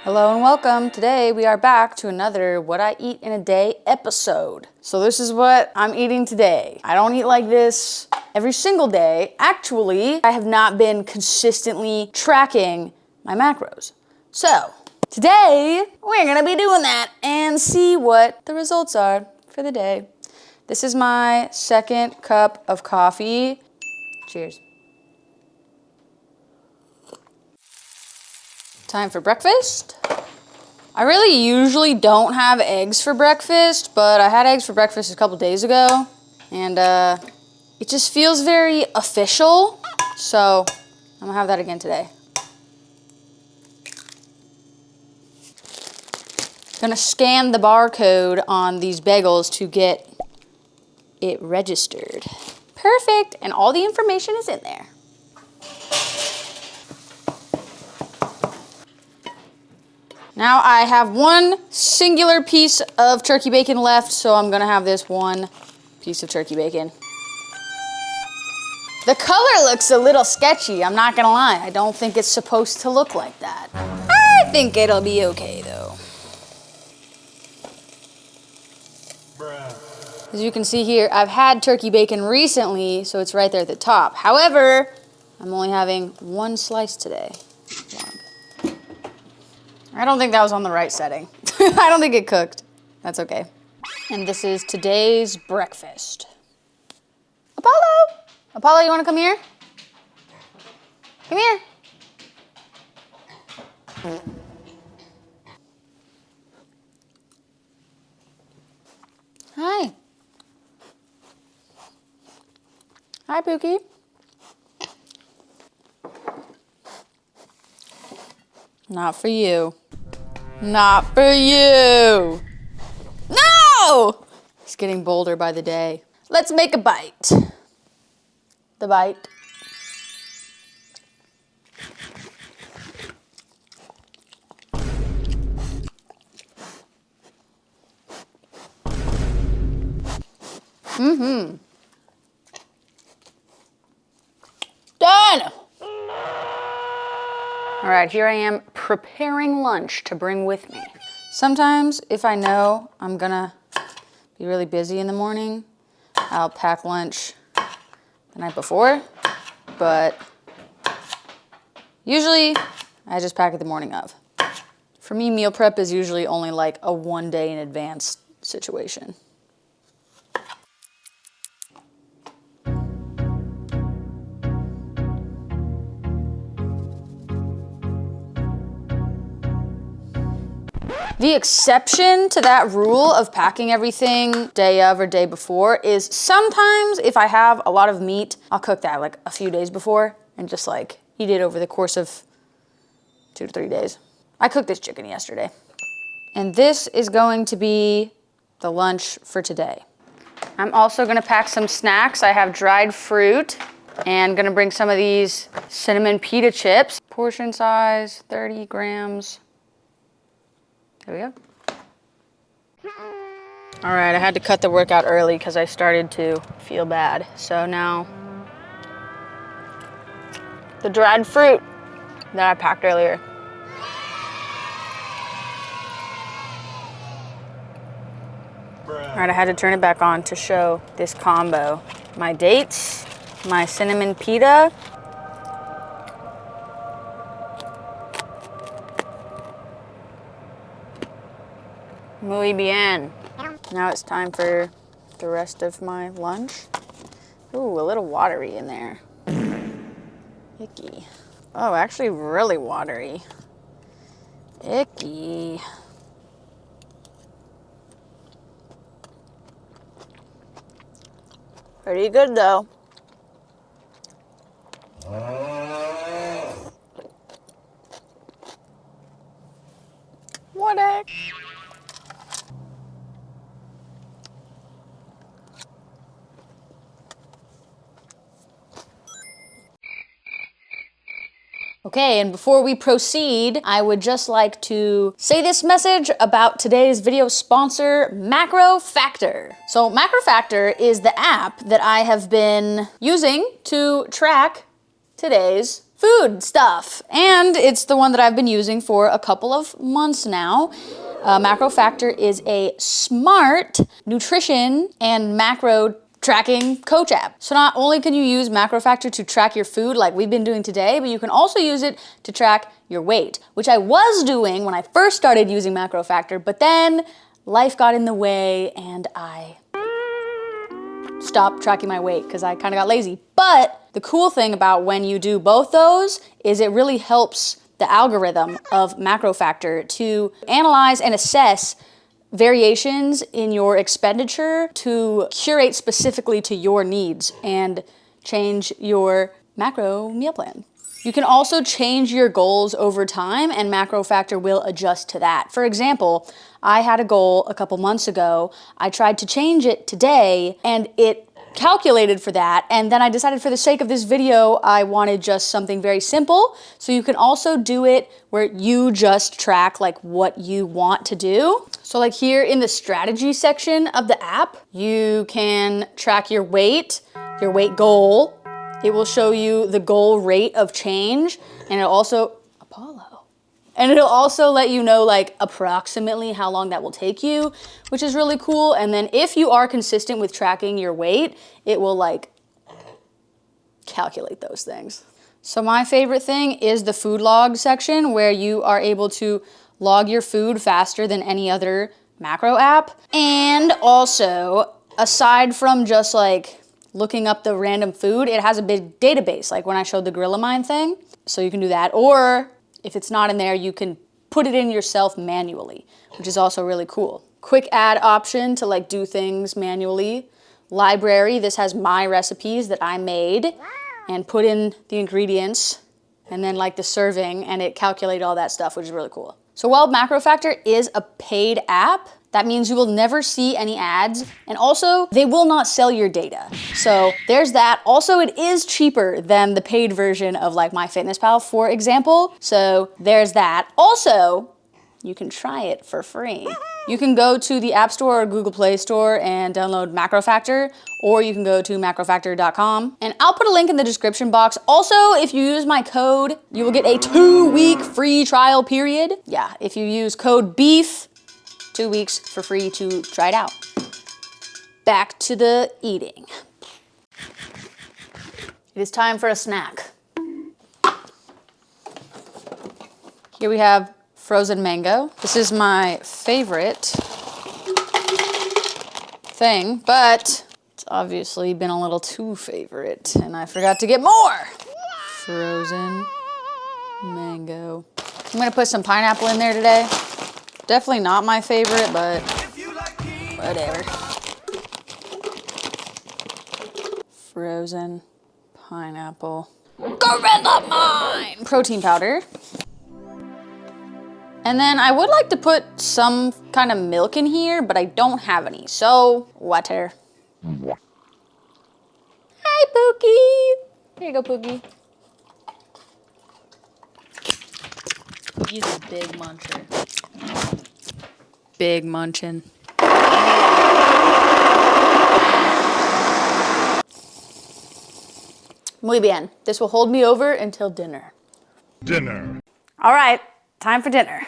Hello and welcome. Today we are back to another What I Eat in a Day episode. So this is what I'm eating today. I don't eat like this every single day. Actually, I have not been consistently tracking my macros. So today we're gonna be doing that and see what the results are for the day. This is my second cup of coffee. Cheers. Time for breakfast. I really usually don't have eggs for breakfast, but I had eggs for breakfast a couple days ago, and it just feels very official, so I'm gonna have that again today. Gonna scan the barcode on these bagels to get it registered. Perfect, and all the information is in there. Now I have one singular piece of turkey bacon left, so I'm gonna have this one piece of turkey bacon. The color looks a little sketchy, I'm not gonna lie. I don't think it's supposed to look like that. I think it'll be okay though. As you can see here, I've had turkey bacon recently, so it's right there at the top. However, I'm only having one slice today. I don't think that was on the right setting. I don't think it cooked. That's okay. And this is today's breakfast. Apollo! Apollo, you wanna come here? Come here. Hi. Hi, Pookie. Not for you. Not for you. No! It's getting bolder by the day. Let's make a bite. The bite. Mm-hmm. Done! All right, here I am preparing lunch to bring with me. Sometimes if I know I'm gonna be really busy in the morning, I'll pack lunch the night before, but usually I just pack it the morning of. For me, meal prep is usually only like a 1 day in advance situation. The exception to that rule of packing everything day of or day before is sometimes if I have a lot of meat, I'll cook that like a few days before and just like eat it over the course of 2 to 3 days. I cooked this chicken yesterday. And this is going to be the lunch for today. I'm also gonna pack some snacks. I have dried fruit and gonna bring some of these cinnamon pita chips. Portion size, 30 grams. There we go. All right, I had to cut the workout early because I started to feel bad. So now, the dried fruit that I packed earlier. All right, I had to turn it back on to show this combo. My dates, my cinnamon pita, muy bien. Now it's time for the rest of my lunch. Ooh, a little watery in there. Icky. Oh, actually really watery. Icky. Pretty good though. What the heck? Okay, and before we proceed, I would just like to say this message about today's video sponsor, Macro Factor. So Macro Factor is the app that I have been using to track today's food stuff. And it's the one that I've been using for a couple of months now. Macro Factor is a smart nutrition and macro tracking coach app. So not only can you use Macro Factor to track your food like we've been doing today, but you can also use it to track your weight, which I was doing when I first started using Macro Factor, but then life got in the way and I stopped tracking my weight because I kind of got lazy. But the cool thing about when you do both those is it really helps the algorithm of Macro Factor to analyze and assess variations in your expenditure to curate specifically to your needs and change your macro meal plan. You can also change your goals over time and Macro Factor will adjust to that. For example, I had a goal a couple months ago. I tried to change it today and it calculated for that, and then I decided for the sake of this video I wanted just something very simple. So you can also do it where you just track like what you want to do. So like here in the strategy section of the app, you can track your weight goal. It will show you the goal rate of change, and it'll also let you know like approximately how long that will take you, which is really cool. And then if you are consistent with tracking your weight, it will like calculate those things. So my favorite thing is the food log section where you are able to log your food faster than any other macro app. And also, aside from just like looking up the random food, it has a big database, like when I showed the Gorilla Mind thing. So you can do that, or if it's not in there, you can put it in yourself manually, which is also really cool. Quick add option to like do things manually. Library, this has my recipes that I made and put in the ingredients and then like the serving, and it calculated all that stuff, which is really cool. So while Macro Factor is a paid app, that means you will never see any ads, and also they will not sell your data. So there's that. Also, it is cheaper than the paid version of like MyFitnessPal, for example. So there's that. Also, you can try it for free. You can go to the App Store or Google Play Store and download Macro Factor, or you can go to macrofactor.com. And I'll put a link in the description box. Also, if you use my code, you will get a 2-week free trial period. Yeah, if you use code BEEF, 2 weeks for free to try it out. Back to the eating. It is time for a snack. Here we have frozen mango. This is my favorite thing, but it's obviously been a little too favorite, and I forgot to get more. Frozen mango. I'm gonna put some pineapple in there today. Definitely not my favorite, but whatever. Frozen pineapple. Gorilla Mind! Protein powder. And then I would like to put some kind of milk in here, but I don't have any, so water. Hi, Pookie! Here you go, Pookie. Pookie's a big muncher. Big munchin'. Muy bien. This will hold me over until dinner. All right, time for dinner.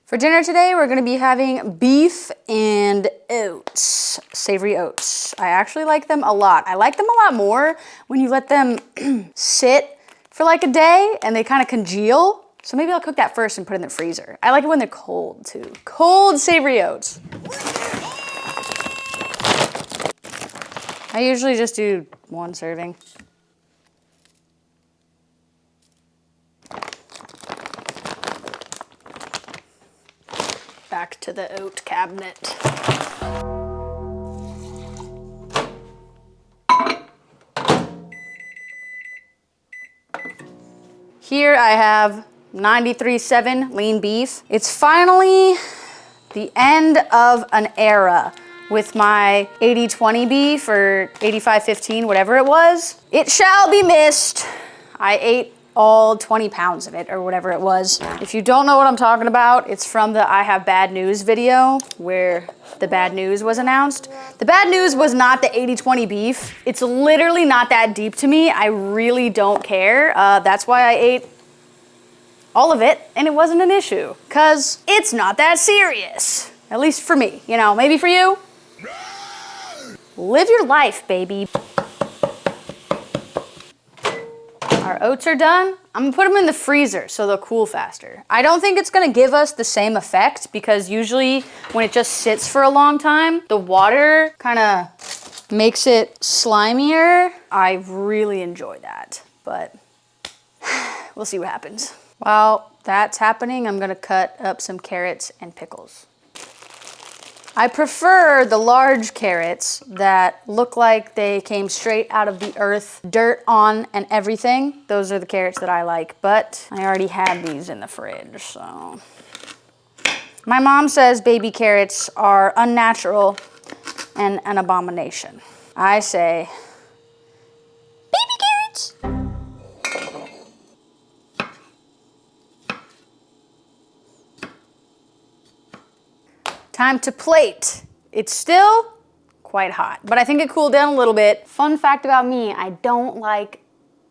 For dinner today, we're gonna be having beef and oats, savory oats. I actually like them a lot. I like them a lot more when you let them sit for like a day and they kind of congeal. So maybe I'll cook that first and put it in the freezer. I like it when they're cold too. Cold savory oats. I usually just do 1 serving. Back to the oat cabinet. Here I have 93.7 lean beef. It's finally the end of an era with my 80-20 beef or 85-15, whatever it was. It shall be missed. I ate all 20 pounds of it or whatever it was. If you don't know what I'm talking about, it's from the I Have Bad News video where the bad news was announced. The bad news was not the 80-20 beef. It's literally not that deep to me. I really don't care. That's why I ate all of it and it wasn't an issue, because it's not that serious. At least for me, you know, maybe for you. Live your life, baby. Our oats are done. I'm gonna put them in the freezer so they'll cool faster. I don't think it's gonna give us the same effect because usually when it just sits for a long time, the water kind of makes it slimier. I really enjoy that, but we'll see what happens. While that's happening, I'm gonna cut up some carrots and pickles. I prefer the large carrots that look like they came straight out of the earth, dirt on and everything. Those are the carrots that I like, but I already had these in the fridge, so. My mom says baby carrots are unnatural and an abomination. I say, baby carrots. Time to plate. It's still quite hot, but I think it cooled down a little bit. Fun fact about me, I don't like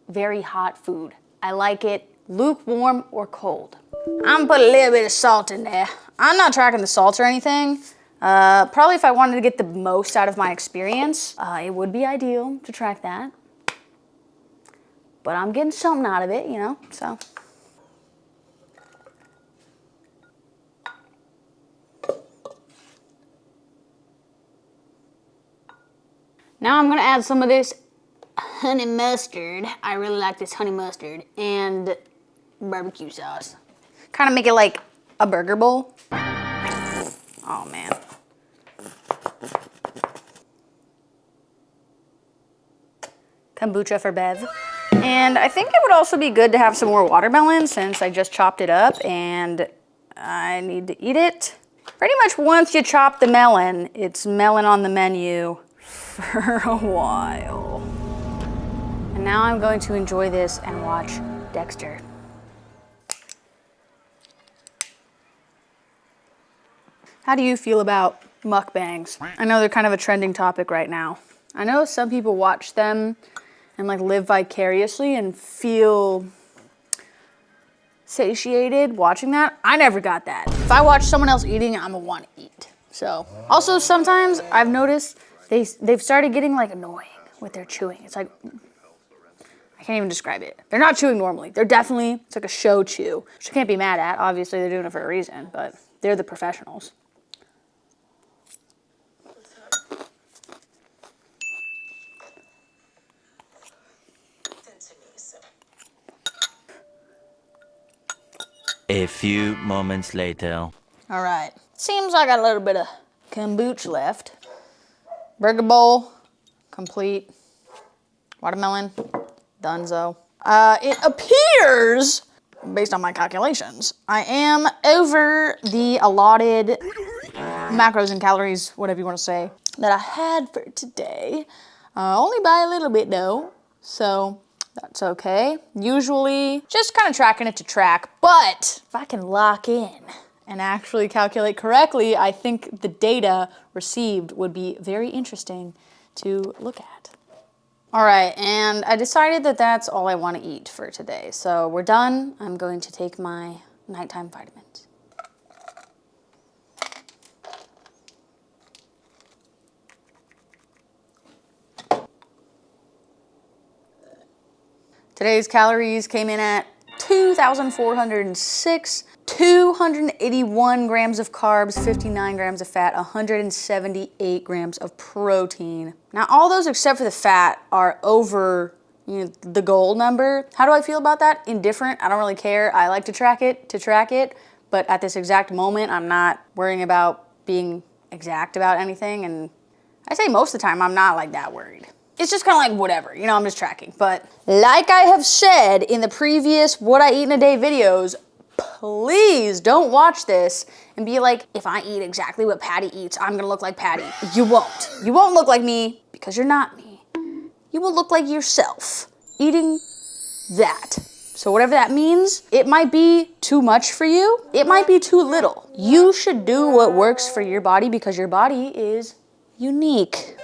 very hot food. I like it lukewarm or cold. I'm gonna put a little bit of salt in there. I'm not tracking the salt or anything. Probably if I wanted to get the most out of my experience, it would be ideal to track that. But I'm getting something out of it, you know, so. Now I'm gonna add some of this honey mustard. I really like this honey mustard and barbecue sauce. Kind of make it like a burger bowl. Oh man. Kombucha for Bev. And I think it would also be good to have some more watermelon since I just chopped it up and I need to eat it. Pretty much once you chop the melon, it's melon on the menu for a while. And now I'm going to enjoy this and watch Dexter. How do you feel about mukbangs? I know they're kind of a trending topic right now. I know some people watch them and like live vicariously and feel satiated watching that. I never got that. If I watch someone else eating, I'm gonna want to eat. So, also sometimes I've noticed they've started getting like annoying with their chewing. It's like, I can't even describe it. They're not chewing normally. They're definitely, it's like a show chew, which I can't be mad at. Obviously they're doing it for a reason, but they're the professionals. A few moments later. All right, seems I got a little bit of kombucha left. Burger bowl, complete. Watermelon, donezo. It appears, based on my calculations, I am over the allotted macros and calories, whatever you want to say, that I had for today. Only by a little bit though, so that's okay. Usually just kind of tracking it to track, but if I can lock in and actually calculate correctly, I think the data received would be very interesting to look at. All right, and I decided that that's all I want to eat for today. So we're done. I'm going to take my nighttime vitamins. Today's calories came in at 2,406, 281 grams of carbs, 59 grams of fat, 178 grams of protein. Now all those except for the fat are over, you know, the goal number. How do I feel about that? Indifferent. I don't really care. I like to track it, but at this exact moment I'm not worrying about being exact about anything, and I say most of the time I'm not like that worried. It's just kind of like whatever, you know, I'm just tracking. But like I have said in the previous What I Eat in a Day videos, please don't watch this and be like, if I eat exactly what Patty eats, I'm gonna look like Patty. You won't. You won't look like me because you're not me. You will look like yourself eating that. So whatever that means, it might be too much for you. It might be too little. You should do what works for your body because your body is unique.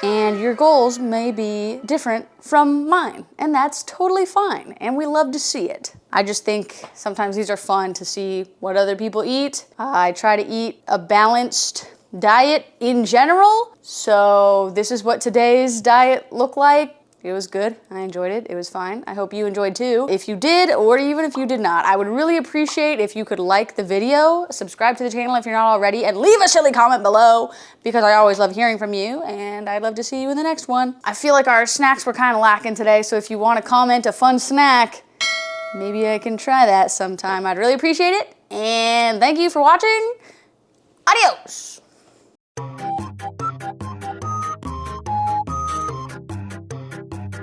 And your goals may be different from mine, and that's totally fine, and we love to see it. I just think sometimes these are fun to see what other people eat. I try to eat a balanced diet in general, so this is what today's diet looked like. It was good. I enjoyed it. It was fine. I hope you enjoyed too. If you did, or even if you did not, I would really appreciate if you could like the video, subscribe to the channel if you're not already, and leave a silly comment below because I always love hearing from you and I'd love to see you in the next one. I feel like our snacks were kind of lacking today, so if you want to comment a fun snack, maybe I can try that sometime. I'd really appreciate it. And thank you for watching. Adios.